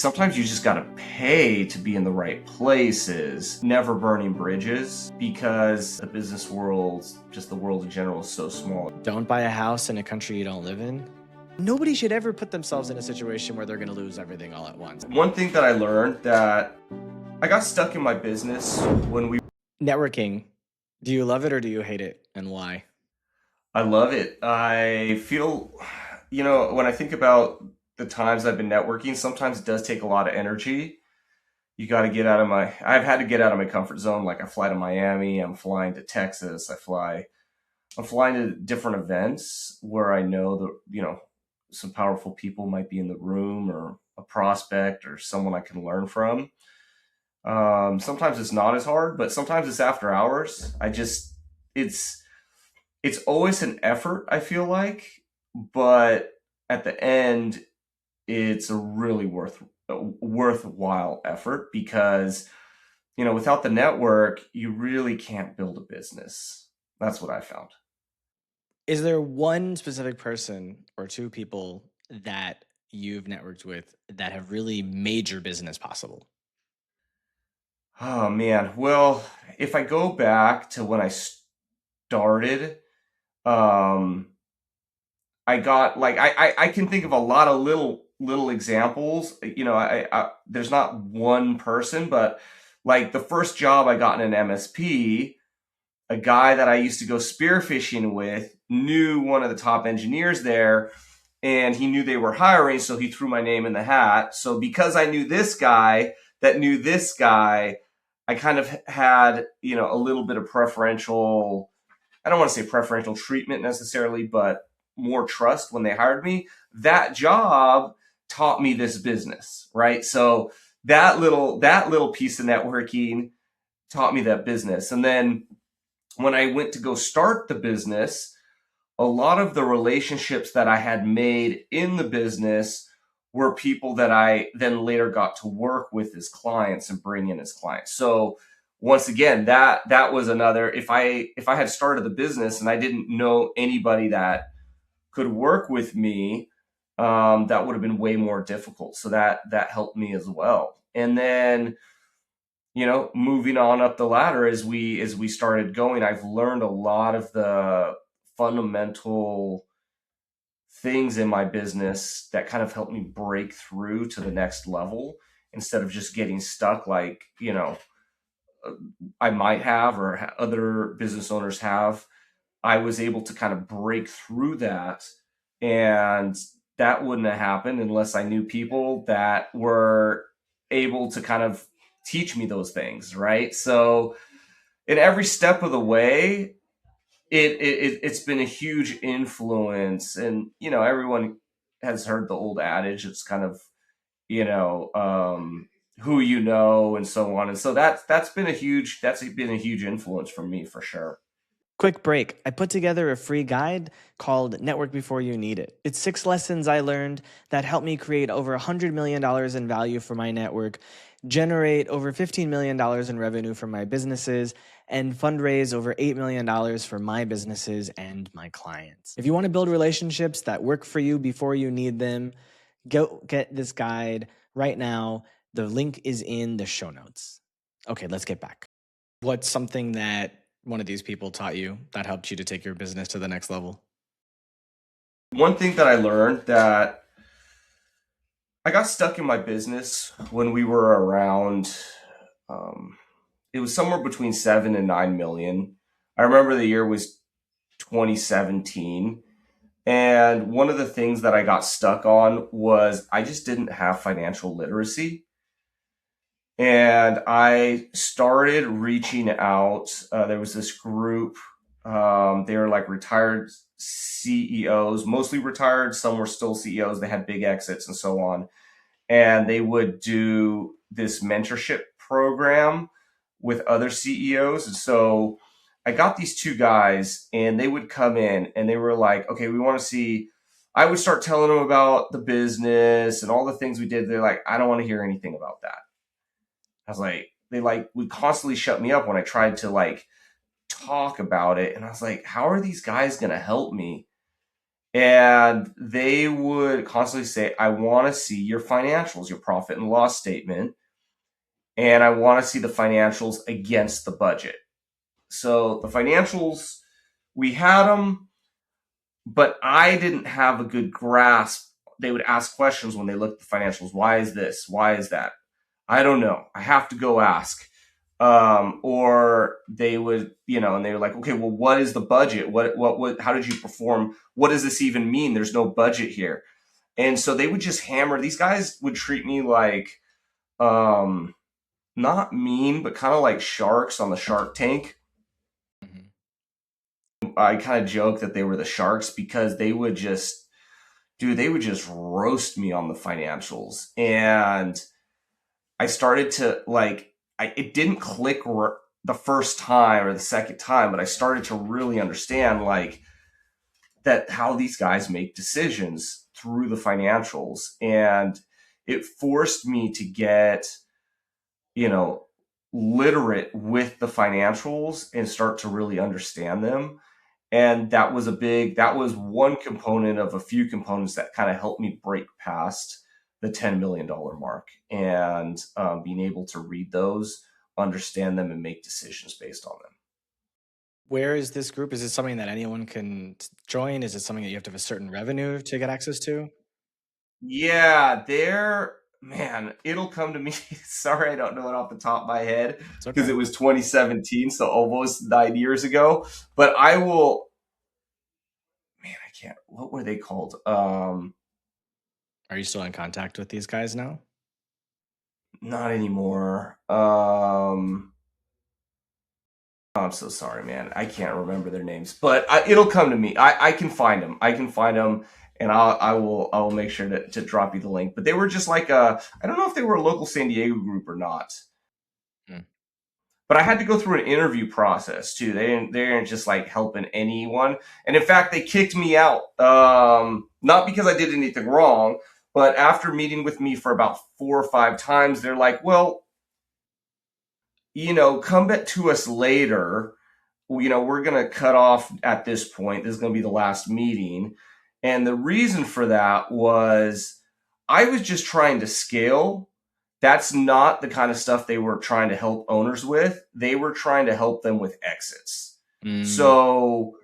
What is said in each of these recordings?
Sometimes you just gotta pay to be in the right places, never burning bridges, because the business world, just the world in general, is so small. Don't buy a house in a country you don't live in. Nobody should ever put themselves in a situation where they're going to lose everything all at once. One thing that I learned that I got stuck in my business when we Networking. Do you love it or do you hate it, and why? I love it. I feel, when I think about the times I've been networking, sometimes it does take a lot of energy. You got to get out of I've had to get out of my comfort zone. Like I fly to Miami, I'm flying to Texas, I'm flying to different events where I know some powerful people might be in the room, or a prospect or someone I can learn from. Sometimes it's not as hard, but sometimes it's after hours. It's, it's always an effort, I feel like, but at the end, it's a really worthwhile effort because, without the network, you really can't build a business. That's what I found. Is there one specific person or two people that you've networked with that have really made your business possible? Oh man. Well, if I go back to when I started, um, I got like I can think of a lot of little examples. There's not one person, but like the first job I got in an MSP, a guy that I used to go spearfishing with knew one of the top engineers there, and he knew they were hiring, so he threw my name in the hat. So because I knew this guy that knew this guy, I kind of had, a little bit of preferential, I don't want to say preferential treatment necessarily, but more trust when they hired me. That job taught me this business, right? So that little piece of networking taught me that business. And then when I went to go start the business, a lot of the relationships that I had made in the business were people that I then later got to work with as clients and bring in as clients. So once again, that was another, if I had started the business and I didn't know anybody that could work with me, that would have been way more difficult. So that helped me as well. And then, moving on up the ladder as we started going, I've learned a lot of the fundamental things in my business that kind of helped me break through to the next level instead of just getting stuck like, I might have, or other business owners have. I was able to kind of break through that, and that wouldn't have happened unless I knew people that were able to kind of teach me those things, right? So in every step of the way, it's been a huge influence. And everyone has heard the old adage, it's kind of, you know who and so on. And so that's been a huge influence for me, for sure. Quick break. I put together a free guide called Network Before You Need It. It's 6 lessons I learned that helped me create over $100 million in value for my network, generate over $15 million in revenue for my businesses, and fundraise over $8 million for my businesses and my clients. If you want to build relationships that work for you before you need them, go get this guide right now. The link is in the show notes. Okay, let's get back. What's something that one of these people taught you that helped you to take your business to the next level? One thing that I learned, that I got stuck in my business when we were around, it was somewhere between 7 and 9 million. I remember the year was 2017. And one of the things that I got stuck on was I just didn't have financial literacy. And I started reaching out. There was this group. They were like retired CEOs, mostly retired. Some were still CEOs. They had big exits and so on. And they would do this mentorship program with other CEOs. And so I got these two guys, and they would come in and they were like, okay, we want to see. I would start telling them about the business and all the things we did. They're like, I don't want to hear anything about that. I was like, they like would constantly shut me up when I tried to like talk about it. And I was like, how are these guys going to help me And they would constantly say, I want to see your financials, your profit and loss statement, and I want to see the financials against the budget. So the financials, we had them, but I didn't have a good grasp. They would ask questions when they looked at the financials. Why is this? Why is that? I don't know. I have to go ask. Or they would, and they were like, okay, well, what is the budget? How did you perform? What does this even mean? There's no budget here. And so they would just hammer. These guys would treat me like, um, not mean, but kind of like sharks on the Shark Tank. Mhm. I kind of joke that they were the sharks because they would just roast me on the financials. And I started to it didn't click the first time or the second time, but I started to really understand that how these guys make decisions through the financials. And it forced me to get, you know, literate with the financials and start to really understand them. And that was one component of a few components that kind of helped me break past the $10 million mark and being able to read those, understand them, and make decisions based on them. Where is this group? Is it something that anyone can join? Is it something that you have to have a certain revenue to get access to? Yeah, man, it'll come to me. Sorry, I don't know it off the top of my head It's because okay. it was 2017, so almost 9 years ago. But I will, man, I can't, what were they called? Are you still in contact with these guys now? Not anymore. Oh, I'm so sorry, man. I can't remember their names, but it'll come to me. I can find them. I can find them, and I will make sure to drop you the link. But they were just like I don't know if they were a local San Diego group or not, Hmm. but I had to go through an interview process too. They didn't just like helping anyone, and in fact, they kicked me out. Not because I did anything wrong, but after meeting with me for about 4 or 5 times, they're like, well, come back to us later. We're going to cut off at this point. This is going to be the last meeting. And the reason for that was I was just trying to scale. That's not the kind of stuff they were trying to help owners with. They were trying to help them with exits. Mm, So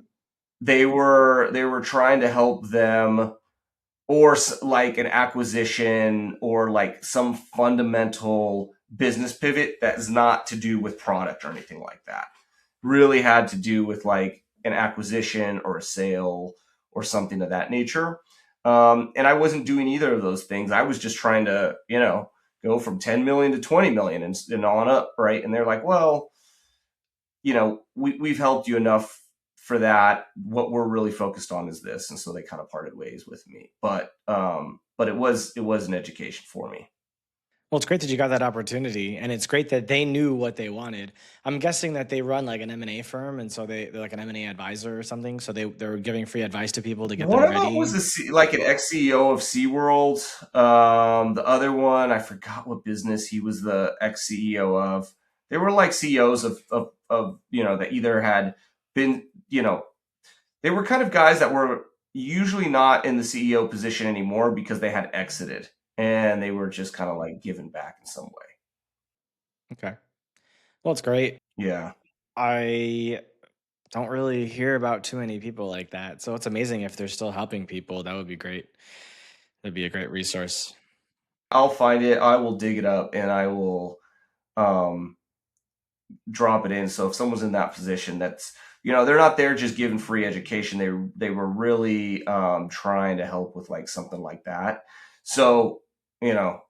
they were trying to help them, or like an acquisition or like some fundamental business pivot that's not to do with product or anything like that. Really had to do with like an acquisition or a sale or something of that nature. And I wasn't doing either of those things. I was just trying to, go from 10 million to 20 million and on up. Right. And they're like, well, we've helped you enough for that. What we're really focused on is this. And so they kind of parted ways with me. But it was an education for me. well, it's great that you got that opportunity, and it's great that they knew what they wanted. I'm guessing that they run like an M&A firm, and so they're like an M&A advisor or something. So they're giving free advice to people to get One them of them was ready. like an ex CEO of SeaWorld. The other one, I forgot what business he was the ex CEO of. They were like CEOs of that either had been, they were kind of guys that were usually not in the CEO position anymore because they had exited and they were just kind of like given back in some way. Okay. Well, it's great. Yeah. I don't really hear about too many people like that. So it's amazing if they're still helping people. That would be great. That'd be a great resource. I'll find it. I will dig it up and I will um, drop it in. So if someone's in that position, they're not there just giving free education. They were really trying to help with like something like that. So you know,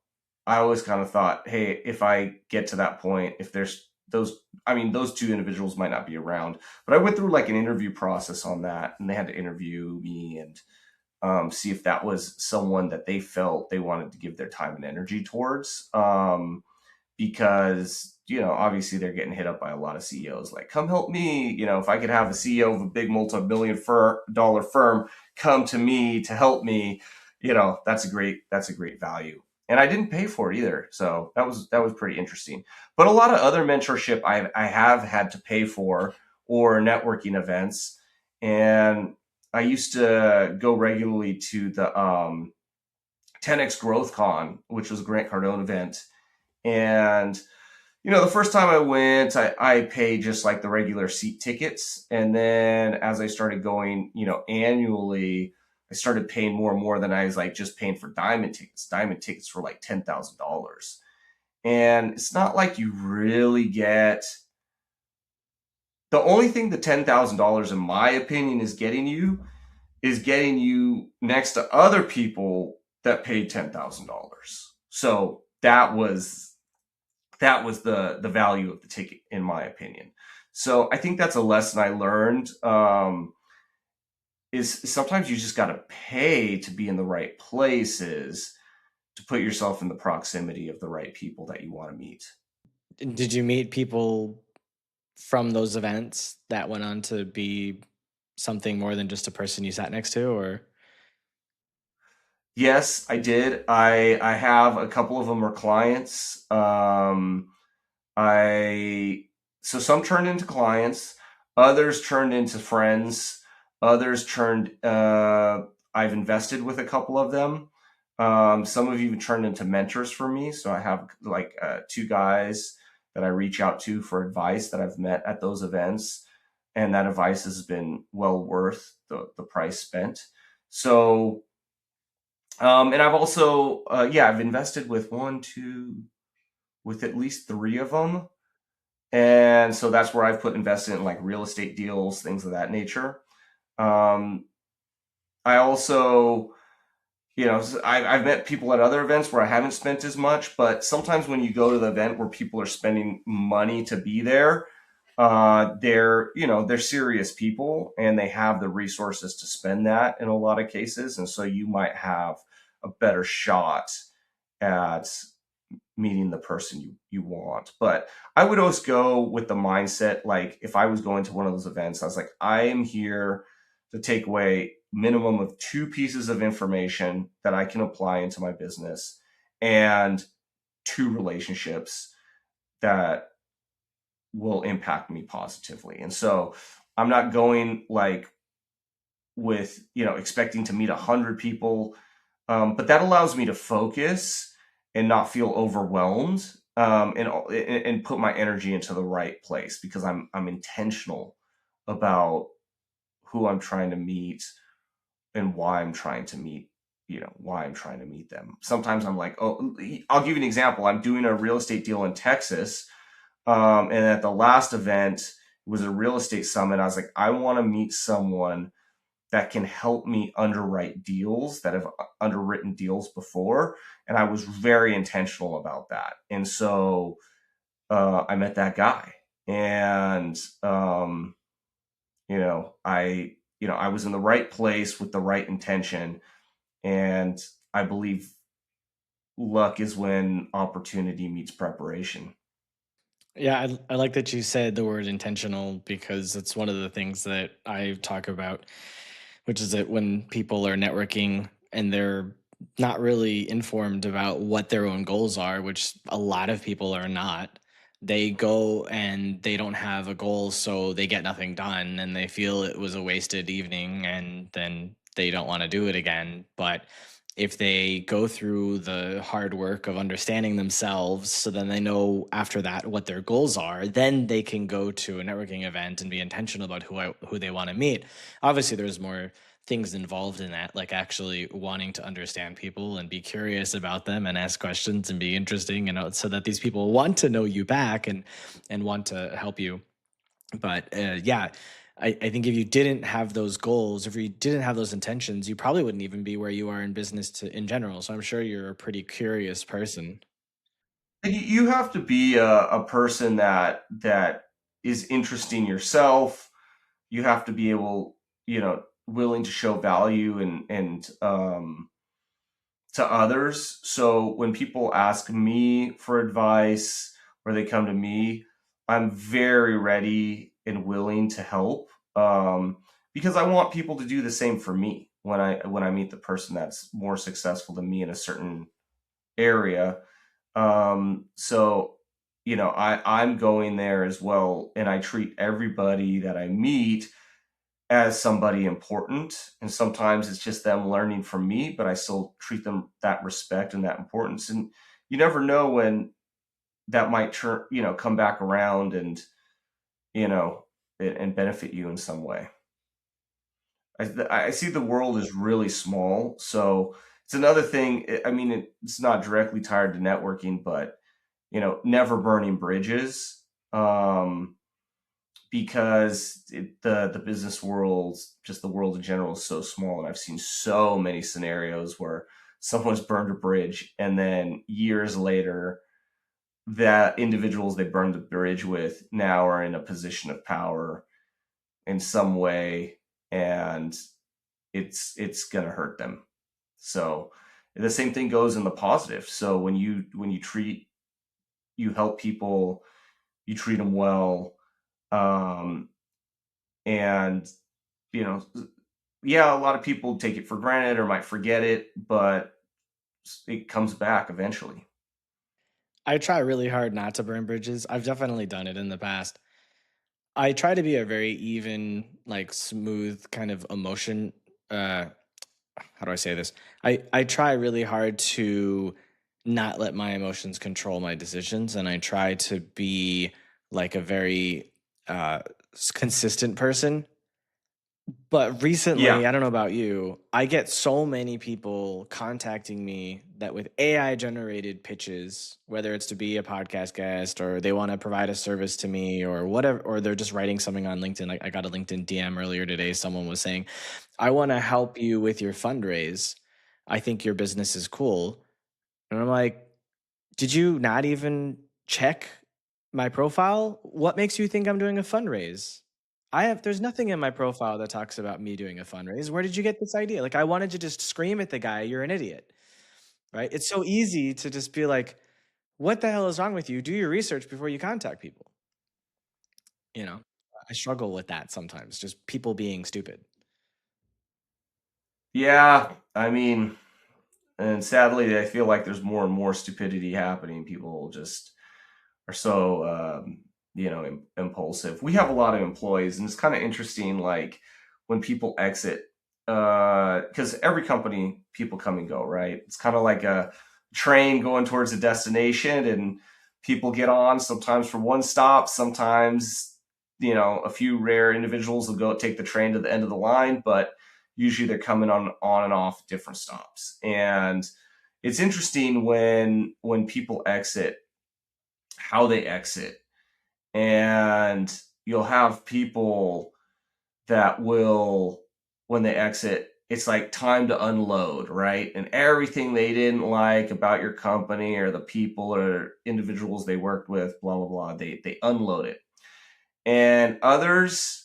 I always kind of thought, hey, if I get to that point, if there's those, I mean, those two individuals might not be around, but I went through like an interview process on that, and they had to interview me and see if that was someone that they felt they wanted to give their time and energy towards. Because obviously they're getting hit up by a lot of CEOs like, come help me. If I could have a CEO of a big multi-billion dollar firm come to me to help me, that's a great value. And I didn't pay for it either, so that was pretty interesting. But a lot of other mentorship I have had to pay for, or networking events, and I used to go regularly to the 10x Growth Con, which was a Grant Cardone event. And the first time I went, I paid just like the regular seat tickets. And then as I started going, annually, I started paying more and more than I was like just paying for diamond tickets. Diamond tickets were like $10,000. And it's not like you really get the only thing the $10,000, in my opinion, is getting you next to other people that paid $10,000. So that was the value of the ticket, in my opinion. So I think that's a lesson I learned. Is sometimes you just got to pay to be in the right places, to put yourself in the proximity of the right people that you want to meet. Did you meet people from those events that went on to be something more than just a person you sat next to, or? Yes, I did. I have a couple of them are clients. I so some turned into clients, others turned into friends, others turned. I've invested with a couple of them. Some have even turned into mentors for me. So I have like two guys that I reach out to for advice that I've met at those events, and that advice has been well worth the price spent. So, and I've also, yeah, I've invested with with at least three of them, and so that's where I've put invested in like real estate deals, things of that nature. Um, I also, I've met people at other events where I haven't spent as much, but sometimes when you go to the event where people are spending money to be there, they're serious people and they have the resources to spend that in a lot of cases, and so you might have a better shot at meeting the person you want. But I would always go with the mindset, like if I was going to one of those events, I was like, I am here to take away minimum of two pieces of information that I can apply into my business, and two relationships that will impact me positively. And so I'm not going like with, expecting to meet 100 people. But that allows me to focus and not feel overwhelmed, and put my energy into the right place, because I'm intentional about who I'm trying to meet and why I'm trying to meet why I'm trying to meet them. Sometimes I'm like, oh, I'll give you an example. I'm doing a real estate deal in Texas, and at the last event, it was a real estate summit. I was like, I want to meet someone that can help me underwrite deals, that have underwritten deals before. And I was very intentional about that. And so I met that guy. And, I was in the right place with the right intention. And I believe luck is when opportunity meets preparation. Yeah, I like that you said the word intentional because it's one of the things that I talk about, which is that when people are networking and they're not really informed about what their own goals are, which a lot of people are not, they go and they don't have a goal, so they get nothing done and they feel it was a wasted evening and then they don't want to do it again. But if they go through the hard work of understanding themselves, so then they know after that what their goals are, then they can go to a networking event and be intentional about who they want to meet. Obviously there's more things involved in that, like actually wanting to understand people and be curious about them and ask questions and be interesting, and so that these people want to know you back and want to help you. But yeah, I think if you didn't have those goals, if you didn't have those intentions, you probably wouldn't even be where you are in business in general. So I'm sure you're a pretty curious person. And you have to be a person that is interesting yourself. You have to be able, willing to show value and to others. So when people ask me for advice or they come to me, I'm very ready and willing to help, because I want people to do the same for me when I meet the person that's more successful than me in a certain area. So I'm going there as well, and I treat everybody that I meet as somebody important, and sometimes it's just them learning from me, but I still treat them that respect and that importance. And you never know when that might turn, come back around and you know and benefit you in some way. I see the world is really small, so it's another thing. I mean, it's not directly tied to networking, but never burning bridges. Because the business world, just the world in general, is so small, and I've seen so many scenarios where someone's burned a bridge, and then years later, that individuals they burned the bridge with now are in a position of power in some way, and it's gonna hurt them. So the same thing goes in the positive. So you help people, you treat them well, um, and you know, yeah, a lot of people take it for granted or might forget it, but it comes back eventually. I try really hard not to burn bridges. I've definitely done it in the past. I try to be a very even, like smooth kind of emotion. Uh, how do I say this? I try really hard to not let my emotions control my decisions, and I try to be like a very uh, consistent person. But Yeah, recently, I don't know about you, I get so many people contacting me that with AI generated pitches, whether it's to be a podcast guest or they want to provide a service to me or whatever, or they're just writing something on LinkedIn. Like I got a LinkedIn DM earlier today. Someone was saying, I want to help you with your fundraise. I think your business is cool. And I'm like, did you not even check my profile? What makes you think I'm doing a fundraise? There's nothing in my profile that talks about me doing a fundraise. Where did you get this idea? Like I wanted to just scream at the guy, you're an idiot, right? It's so easy to just be like, what the hell is wrong with you? Do your research before you contact people. You know, I struggle with that sometimes, just people being stupid. yeah. I mean, and sadly, I feel like there's more and more stupidity happening. People just are so impulsive. We have a lot of employees, and it's kind of interesting, like when people exit, because every company people come and go, right? It's kind of like a train going towards a destination, and people get on sometimes for one stop, sometimes a few rare individuals will go take the train to the end of the line, but usually they're coming on and off different stops. And it's interesting when people exit, how they exit. And you'll have people that will, when they exit, it's like time to unload, right? And everything they didn't like about your company or the people or individuals they worked with, blah blah blah, they unload it. And others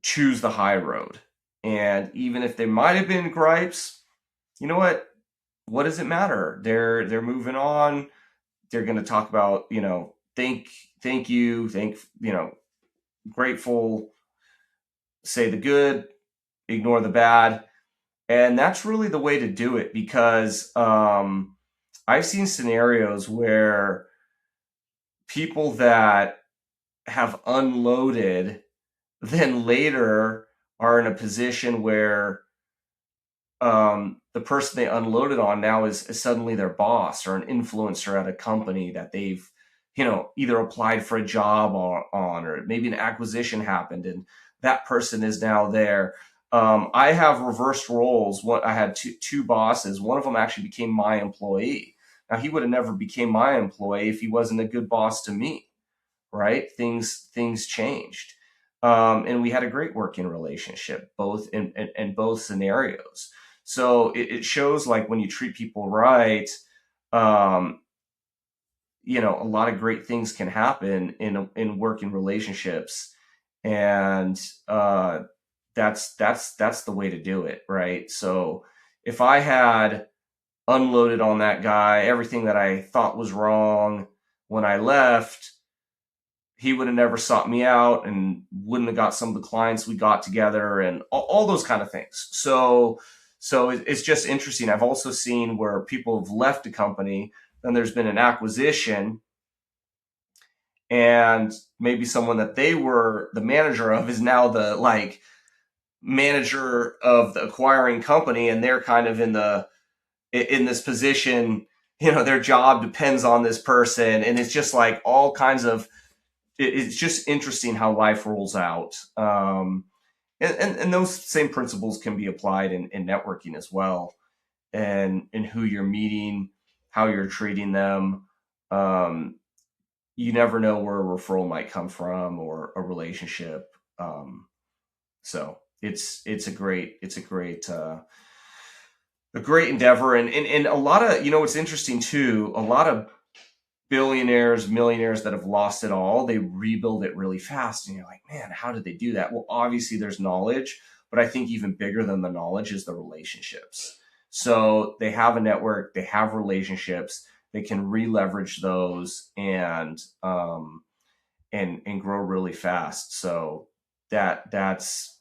choose the high road. And even if they might have been gripes, you know what does it matter? They're moving on. They're going to talk about, thank you, grateful, say the good, ignore the bad. And that's really the way to do it, because I've seen scenarios where people that have unloaded then later are in a position where the person they unloaded on now is suddenly their boss or an influencer at a company that they've either applied for a job or maybe an acquisition happened and that person is now there. I have reversed roles. What I had two bosses. One of them actually became my employee. Now he would have never became my employee if he wasn't a good boss to me, right? Things changed, and we had a great working relationship, both in both scenarios. So it shows, like, when you treat people right, um, a lot of great things can happen in working relationships, and that's the way to do it, right? So if I had unloaded on that guy everything that I thought was wrong when I left, he would have never sought me out and wouldn't have got some of the clients we got together and all those kind of things. So it's just interesting. I've also seen where people have left a company, then there's been an acquisition, and maybe someone that they were the manager of is now the like manager of the acquiring company, and they're kind of in this position. Their job depends on this person, and it's just like all kinds of. It's just interesting how life rolls out. And those same principles can be applied in networking as well, and who you're meeting, how you're treating them. Um, you never know where a referral might come from or a relationship. So it's a great endeavor, and a lot of what's interesting too. A lot of billionaires, millionaires that have lost it all, they rebuild it really fast. And you're like, man, how did they do that? Well, obviously there's knowledge, but I think even bigger than the knowledge is the relationships. So they have a network, they have relationships, they can re-leverage those and grow really fast. So that's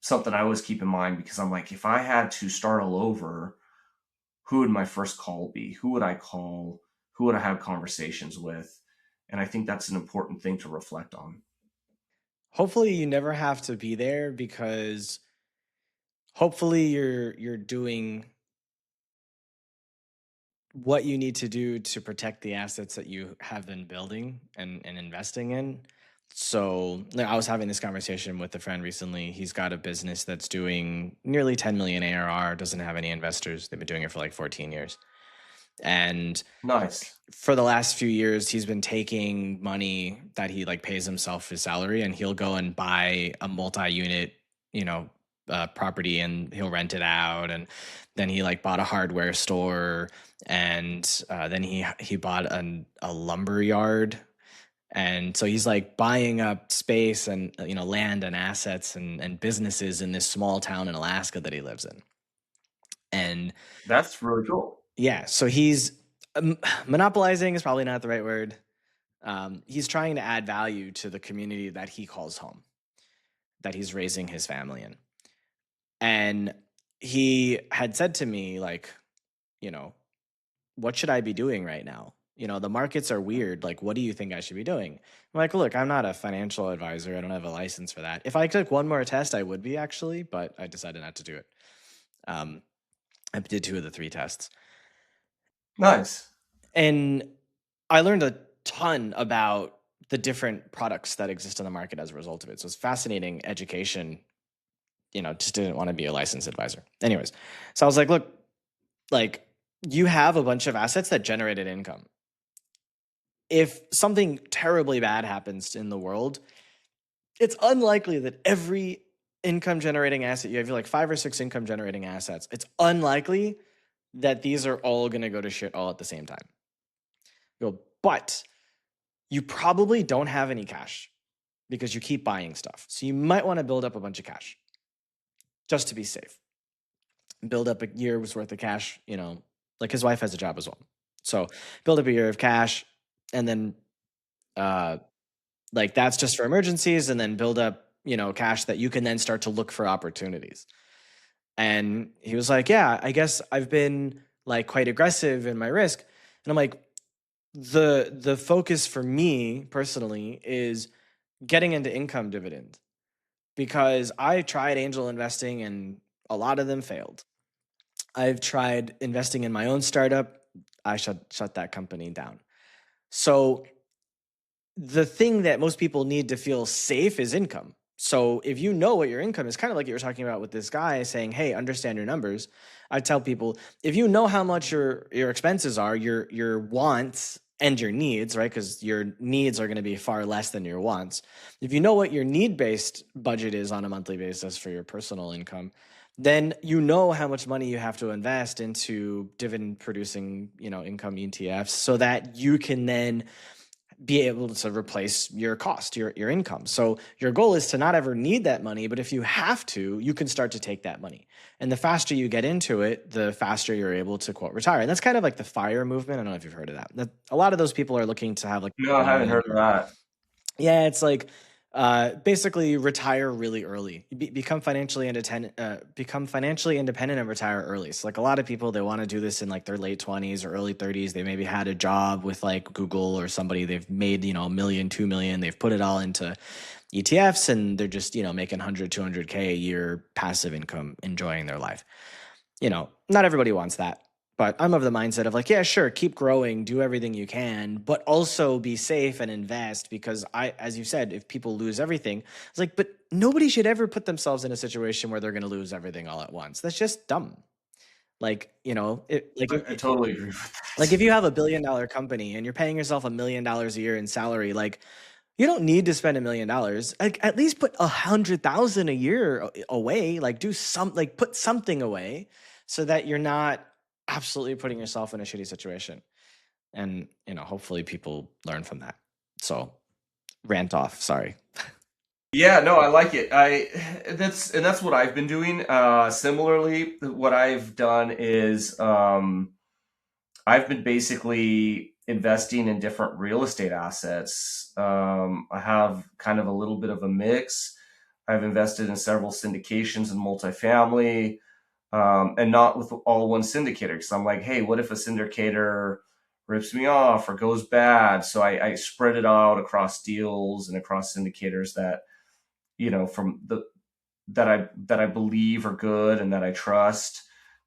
something I always keep in mind, because I'm like, if I had to start all over, who would my first call be? Who would I call? Who would I have conversations with? And I think that's an important thing to reflect on. Hopefully you never have to be there, because hopefully you're doing what you need to do to protect the assets that you have been building and investing in. So like, I was having this conversation with a friend recently. He's got a business that's doing nearly 10 million ARR, doesn't have any investors. They've been doing it for like 14 years. And Nice. for the last few years, he's been taking money that he like pays himself his salary, and he'll go and buy a multi-unit, you know, property, and he'll rent it out. And then he like bought a hardware store, and then he bought a lumber yard. And so he's like buying up space and land and assets and businesses in this small town in Alaska that he lives in. And That's really cool. yeah, so he's monopolizing is probably not the right word. He's trying to add value to the community that he calls home, that he's raising his family in. And he had said to me, like, you know, what should I be doing right now? The markets are weird. Like, what do you think I should be doing? I'm like, look, I'm not a financial advisor. I don't have a license for that. If I took one more test, I would be actually, but I decided not to do it. Um, I did 2 of the 3 tests. Nice. And I learned a ton about the different products that exist in the market as a result of it. So it's fascinating education. Just didn't want to be a licensed advisor. Anyways, so I was like, look, like you have a bunch of assets that generated income. If something terribly bad happens in the world, it's unlikely that every income generating asset you have like 5 or 6 income generating assets. It's unlikely that these are all going to go to shit all at the same time. But you probably don't have any cash because you keep buying stuff. So you might want to build up a bunch of cash just to be safe. Build up a year's worth of cash, like his wife has a job as well. So build up a year of cash, and then like that's just for emergencies, and then build up, cash that you can then start to look for opportunities. And he was like, yeah, I guess I've been like quite aggressive in my risk. And I'm like, the focus for me personally is getting into income dividend, because I tried angel investing and a lot of them failed. I've tried investing in my own startup. I shut that company down. So the thing that most people need to feel safe is income. So if you know what your income is, kind of like you were talking about with this guy saying, hey, understand your numbers. I tell people, if you know how much your expenses are, your wants and your needs, right? Because your needs are going to be far less than your wants. If you know what your need-based budget is on a monthly basis for your personal income, then you know how much money you have to invest into dividend producing, income ETFs, so that you can then be able to replace your cost, your income. So your goal is to not ever need that money, but if you have to, you can start to take that money. And the faster you get into it, the faster you're able to, quote, retire. And that's kind of like the FIRE movement. I don't know if you've heard of that. A lot of those people are looking to have like No, I haven't retirement. heard of that. Yeah, it's like Basically, retire really early. Become financially independent. Become financially independent and retire early. So, like a lot of people, they want to do this in like their late 20s or early 30s. They maybe had a job with like Google or somebody. They've made a million, 2 million. They've put it all into ETFs, and they're just making 100, 200K a year passive income, enjoying their life. Not everybody wants that. But I'm of the mindset of like, yeah, sure, keep growing, do everything you can, but also be safe and invest because as you said, if people lose everything, it's like, but nobody should ever put themselves in a situation where they're going to lose everything all at once. That's just dumb. Like, I totally agree with like if that. you have $1 billion company and you're paying yourself $1 million a year in salary, like you don't need to spend $1 million. Like at least put 100,000 a year away. Like do some, like put something away so that you're not absolutely putting yourself in a shitty situation. And hopefully people learn from that. So rant off. Sorry. Yeah, no, I like it. That's what I've been doing. Similarly, what I've done is I've been basically investing in different real estate assets. I have kind of a little bit of a mix. I've invested in several syndications and multifamily, and not with all one syndicator. Because I'm like, hey, what if a syndicator rips me off or goes bad? So I spread it out across deals and across syndicators that from the that I believe are good and that I trust.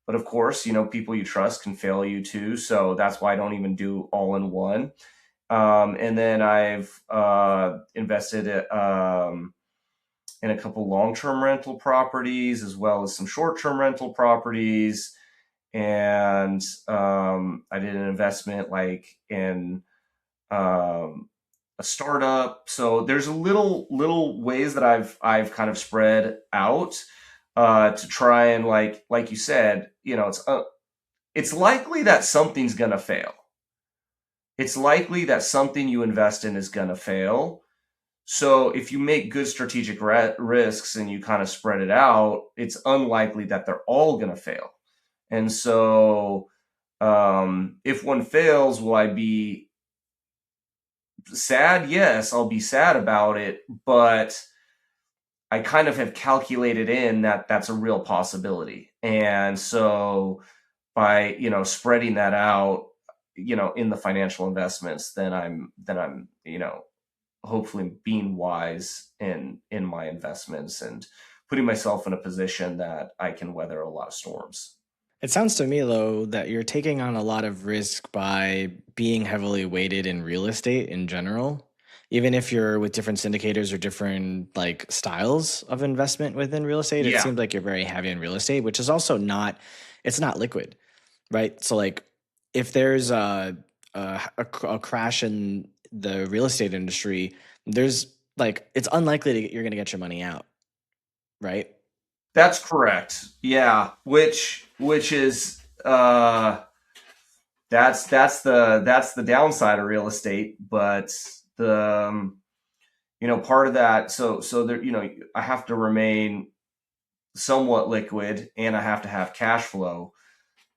But of course, people you trust can fail you too. So that's why I don't even do all in one. And then I've invested in a couple long-term rental properties as well as some short-term rental properties. And I did an investment like in um, a startup. So there's little ways that I've kind of spread out to try and like you said, it's likely that something's gonna fail. It's likely that something you invest in is gonna fail. So if you make good strategic risks and you kind of spread it out, it's unlikely that they're all gonna fail. And so if one fails, will I be sad? Yes, I'll be sad about it, but I kind of have calculated in that that's a real possibility. And so by, spreading that out, in the financial investments, then I'm, hopefully being wise in my investments and putting myself in a position that I can weather a lot of storms. It sounds to me, though, that you're taking on a lot of risk by being heavily weighted in real estate in general. Even if you're with different syndicators or different like styles of investment within real estate, it Yeah, seems like you're very heavy in real estate, which is also not, it's not liquid, right? So like if there's a crash in the real estate industry, there's like, it's unlikely that you're going to get your money out, right? that's correct. Yeah, which is that's the downside of real estate, but the part of that, so there, I have to remain somewhat liquid and I have to have cash flow.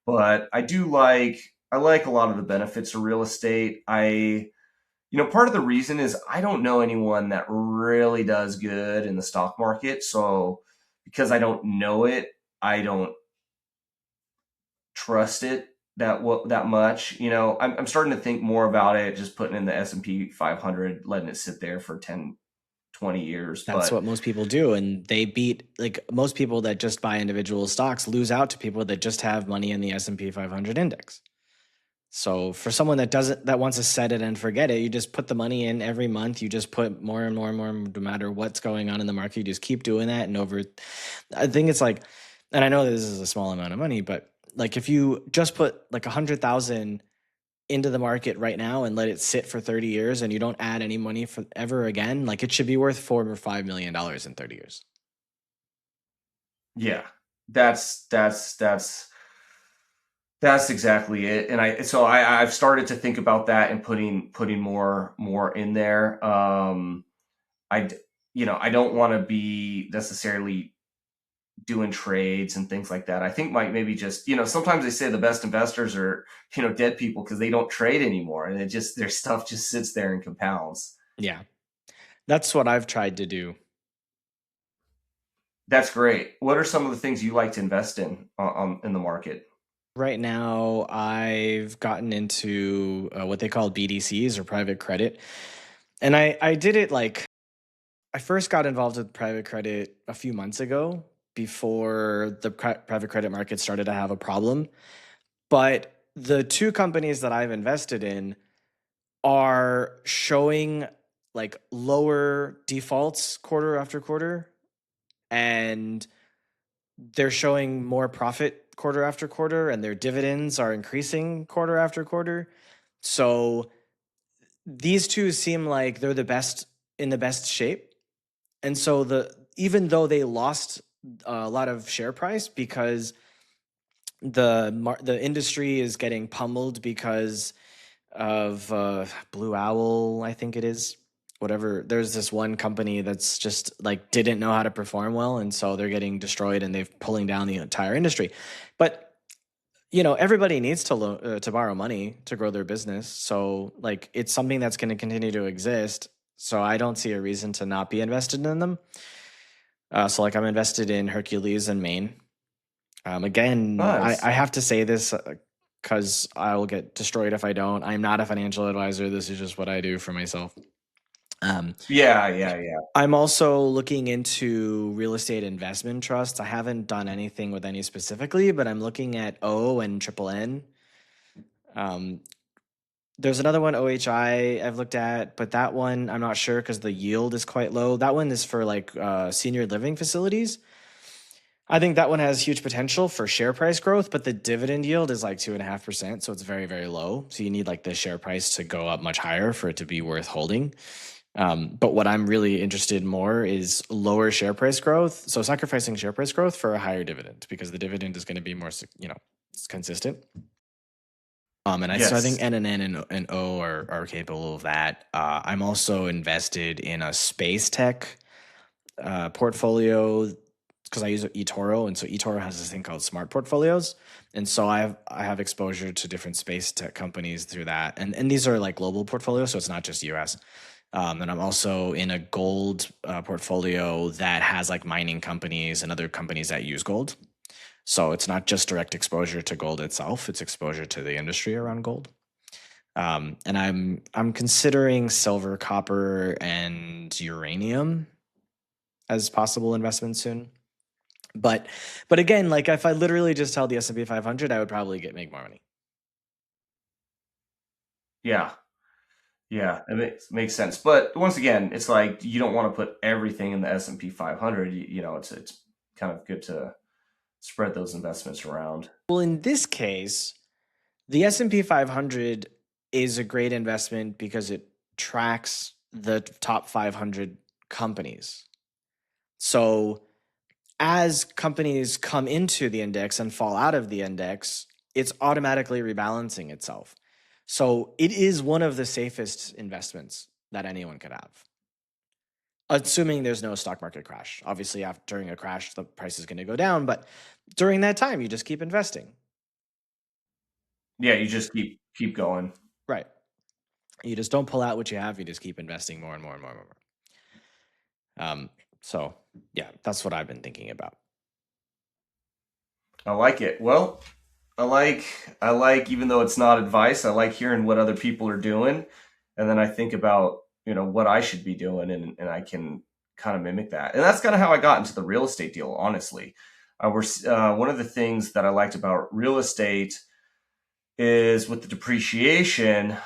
But I like a lot of the benefits of real estate. Part of the reason is I don't know anyone that really does good in the stock market. So because I don't know it, I don't trust it that much. I'm starting to think more about it, just putting in the S&P 500, letting it sit there for 10, 20 years. That's But what most people do. And they beat, like most people that just buy individual stocks lose out to people that just have money in the S&P 500 index. So for someone that wants to set it and forget it, you just put the money in every month. You just put more and more and more, no matter what's going on in the market. You just keep doing that. And I think it's like, and I know this is a small amount of money, but like if you just put like 100,000 into the market right now and let it sit for 30 years and you don't add any money for ever again, like it should be worth $4 or $5 million in 30 years. yeah, that's exactly it. And I've started to think about that and putting more in there. I I don't want to be necessarily doing trades and things like that. I think maybe just, sometimes they say the best investors are, dead people because they don't trade anymore and it just their stuff just sits there and compounds. Yeah. That's what I've tried to do. That's great. What are some of the things you like to invest in in the market? Right now, I've gotten into what they call BDCs or private credit. And I did it like I first got involved with private credit a few months ago before the private credit market started to have a problem. But the two companies that I've invested in are showing like lower defaults quarter after quarter, and they're showing more profit quarter after quarter, and their dividends are increasing quarter after quarter. So these two seem like they're the best in the best shape. And so even though they lost a lot of share price because the industry is getting pummeled because of Blue Owl, I think it is. Whatever. There's this one company that's just like didn't know how to perform well, and so they're getting destroyed, and they're pulling down the entire industry. But everybody needs to borrow money to grow their business. So like it's something that's going to continue to exist. So I don't see a reason to not be invested in them. So like I'm invested in Hercules and Maine. Again, I Nice. have to say this because I will get destroyed if I don't. I'm not a financial advisor. This is just what I do for myself. Um, Yeah, yeah, yeah. I'm also looking into real estate investment trusts. I haven't done anything with any specifically, but I'm looking at O and Triple N. Um, there's another one, OHI, I've looked at, but that one I'm not sure because the yield is quite low. That one is for like senior living facilities. I think that one has huge potential for share price growth, but the dividend yield is like 2.5%. So it's very, very low. So you need like the share price to go up much higher for it to be worth holding. But what I'm really interested in more is lower share price growth. So sacrificing share price growth for a higher dividend because the dividend is going to be more, it's consistent. So I think Yes. N and N and O are capable of that. I'm also invested in a space tech portfolio because I use eToro, and so eToro has this thing called smart portfolios, and so I have exposure to different space tech companies through that, and these are like global portfolios, so it's not just U.S. And I'm also in a gold portfolio that has like mining companies and other companies that use gold. So it's not just direct exposure to gold itself; it's exposure to the industry around gold. And I'm considering silver, copper, and uranium as possible investments soon. But but again, like if I literally just held the S&P 500, I would probably make more money. Yeah. Yeah, it makes sense. But once again, it's like you don't want to put everything in the S&P 500. It's kind of good to spread those investments around. Well, in this case, the S&P 500 is a great investment because it tracks the top 500 companies. So as companies come into the index and fall out of the index, it's automatically rebalancing itself. So it is one of the safest investments that anyone could have, assuming there's no stock market crash. Obviously, after during a crash, the price is going to go down, but during that time, you just keep investing. Yeah, you just keep going. Right. You just don't pull out what you have. You just keep investing more and more and more and more. So yeah, that's what I've been thinking about. I like it. Well, I like even though it's not advice, I like hearing what other people are doing, and then I think about what I should be doing, and I can kind of mimic that. And that's kind of how I got into the real estate deal. Honestly, one of the things that I liked about real estate is with the depreciation,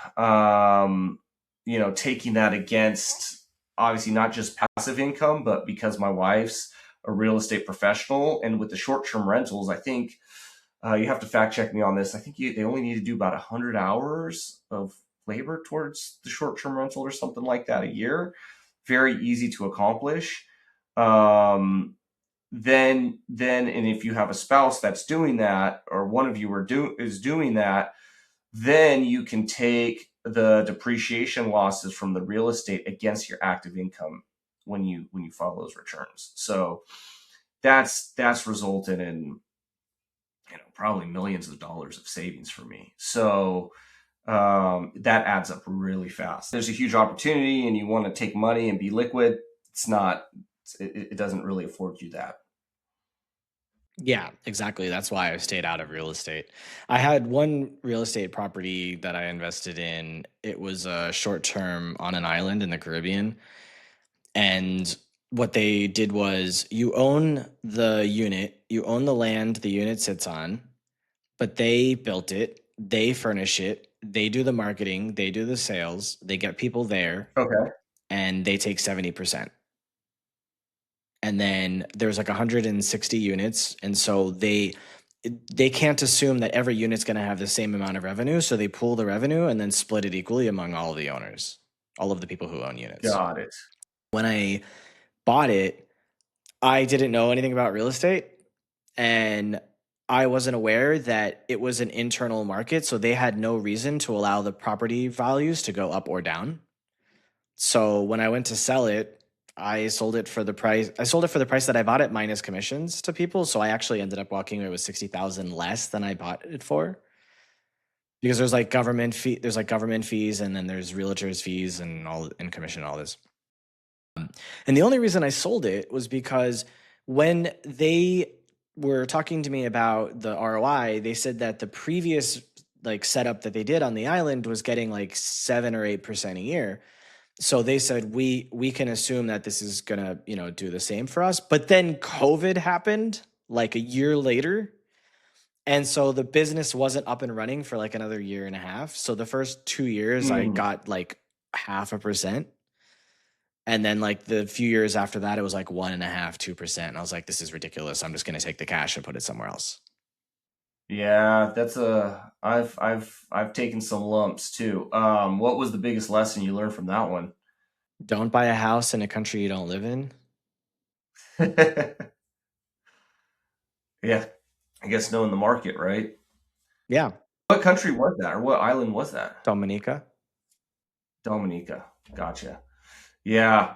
taking that against obviously not just passive income, but because my wife's a real estate professional, and with the short term rentals, I think you have to fact check me on this. I think they only need to do about 100 hours of labor towards the short term rental or something like that a year. Very easy to accomplish. Um, and if you have a spouse that's doing that, or one of you is doing that, then you can take the depreciation losses from the real estate against your active income when you file those returns. So that's resulted in probably millions of dollars of savings for me. So that adds up really fast. There's a huge opportunity and you want to take money and be liquid. It's not, it doesn't really afford you that. Yeah, exactly. That's why I stayed out of real estate. I had one real estate property that I invested in. It was a short term on an island in the Caribbean. And what they did was you own the unit, you own the land the unit sits on, but they built it, they furnish it, they do the marketing, they do the sales, they get people there, Okay. and they take 70%. And then there's like 160 units, and so they can't assume that every unit's going to have the same amount of revenue, so they pool the revenue and then split it equally among all of the owners, all of the people who own units. Got it. When I bought it, I didn't know anything about real estate, and I wasn't aware that it was an internal market, so they had no reason to allow the property values to go up or down. So when I went to sell it, I sold it for the price. I sold it for the price that I bought it minus commissions to people. So I actually ended up walking away with 60,000 less than I bought it for, because there's like government fees, and then there's realtors fees and all and commission and all this. And the only reason I sold it was because when they were talking to me about the ROI, they said that the previous like setup that they did on the island was getting like 7 or 8% a year. So they said we can assume that this is gonna do the same for us. But then COVID happened like a year later, and so the business wasn't up and running for like another year and a half. So the first 2 years I Mm. got like 0.5%. And then like the few years after that, it was like 1.5, 2%. And I was like, this is ridiculous. I'm just gonna take the cash and put it somewhere else. Yeah, I've taken some lumps too. What was the biggest lesson you learned from that one? Don't buy a house in a country you don't live in. Yeah, I guess knowing the market, right? Yeah. What country was that, or what island was that? Dominica. Dominica. Gotcha. Yeah.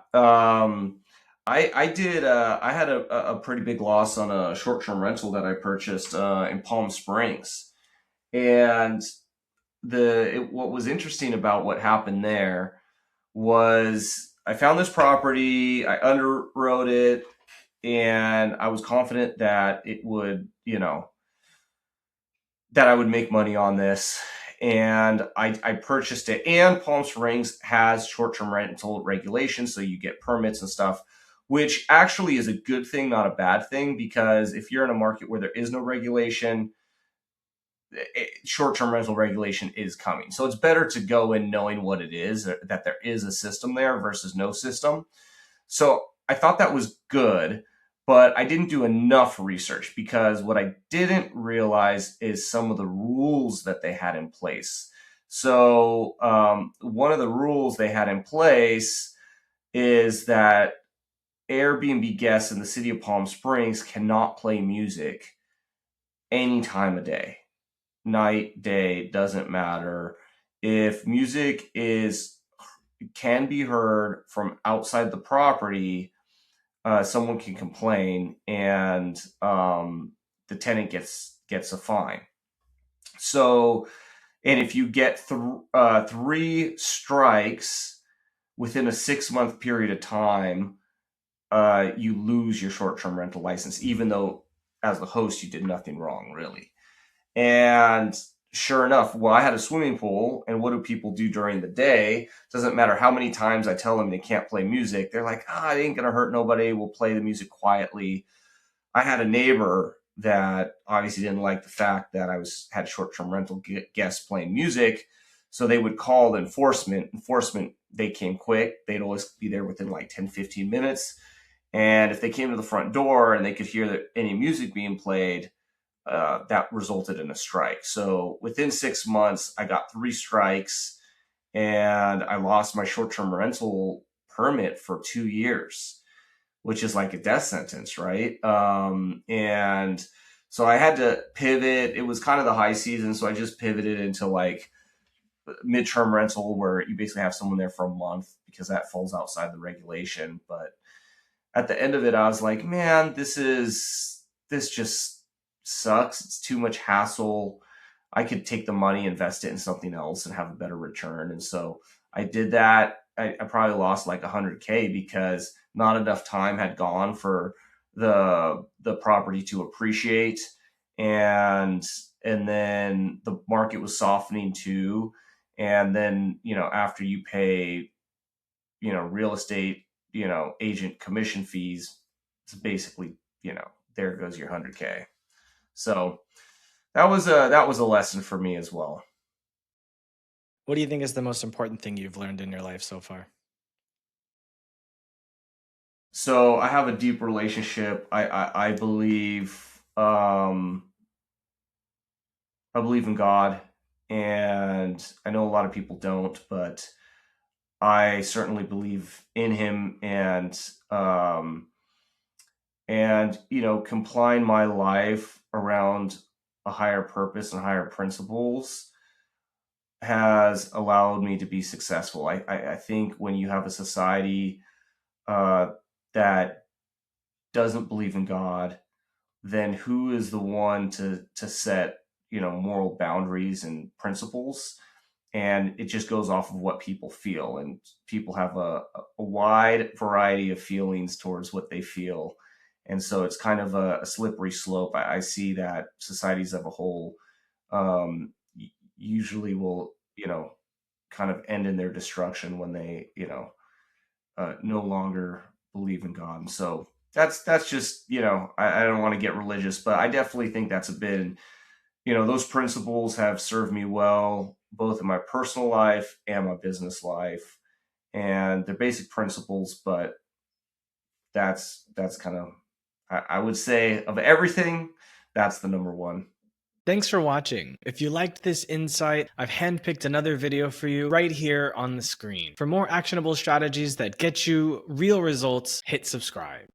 I did. I had a pretty big loss on a short term rental that I purchased in Palm Springs, and what was interesting about what happened there was I found this property, I underwrote it, and I was confident that it would, that I would make money on this. And I purchased it. And Palm Springs has short term rental regulations, so you get permits and stuff, which actually is a good thing, not a bad thing, because if you're in a market where there is no regulation, short term rental regulation is coming. So it's better to go in knowing what it is, that there is a system there versus no system. So I thought that was good, but I didn't do enough research because what I didn't realize is some of the rules that they had in place. So one of the rules they had in place is that Airbnb guests in the city of Palm Springs cannot play music any time of day, night, day, doesn't matter. If music is can be heard from outside the property, someone can complain, and the tenant gets a fine. So, and if you get three strikes within a 6 month period of time, you lose your short term rental license, even though as the host you did nothing wrong, really. And sure enough, well, I had a swimming pool, and what do people do during the day? Doesn't matter how many times I tell them they can't play music. They're like, it ain't gonna hurt nobody. We'll play the music quietly. I had a neighbor that obviously didn't like the fact that had short term rental guests playing music, so they would call enforcement. Enforcement, they came quick. They'd always be there within like 10-15 minutes. And if they came to the front door and they could hear that any music being played, that resulted in a strike. So within 6 months, I got three strikes, and I lost my short term rental permit for 2 years, which is like a death sentence, right? And so I had to pivot. It was kind of the high season, so I just pivoted into like midterm rental, where you basically have someone there for a month because that falls outside the regulation. But at the end of it, I was like, man, this just sucks. It's too much hassle. I could take the money, invest it in something else, and have a better return. And so I did that. I probably lost like 100K because not enough time had gone for the property to appreciate, and then the market was softening too. And then, after you pay, real estate, agent commission fees, it's basically, there goes your 100K. So that was a lesson for me as well. What do you think is the most important thing you've learned in your life so far? So I have a deep relationship. I believe, I believe in God, and I know a lot of people don't, but I certainly believe in Him, and complying my life around a higher purpose and higher principles has allowed me to be successful. I think when you have a society uh, that doesn't believe in God, then who is the one to set moral boundaries and principles? And it just goes off of what people feel, and people have a wide variety of feelings towards what they feel, and so it's kind of a slippery slope. I see that societies as a whole usually will kind of end in their destruction when they no longer believe in God. And so that's just I don't want to get religious, but I definitely think that's a bit. And those principles have served me well both in my personal life and my business life, and they're basic principles. But that's kind of, I would say, of everything, that's the number one. Thanks for watching. If you liked this insight, I've handpicked another video for you right here on the screen. For more actionable strategies that get you real results, hit subscribe.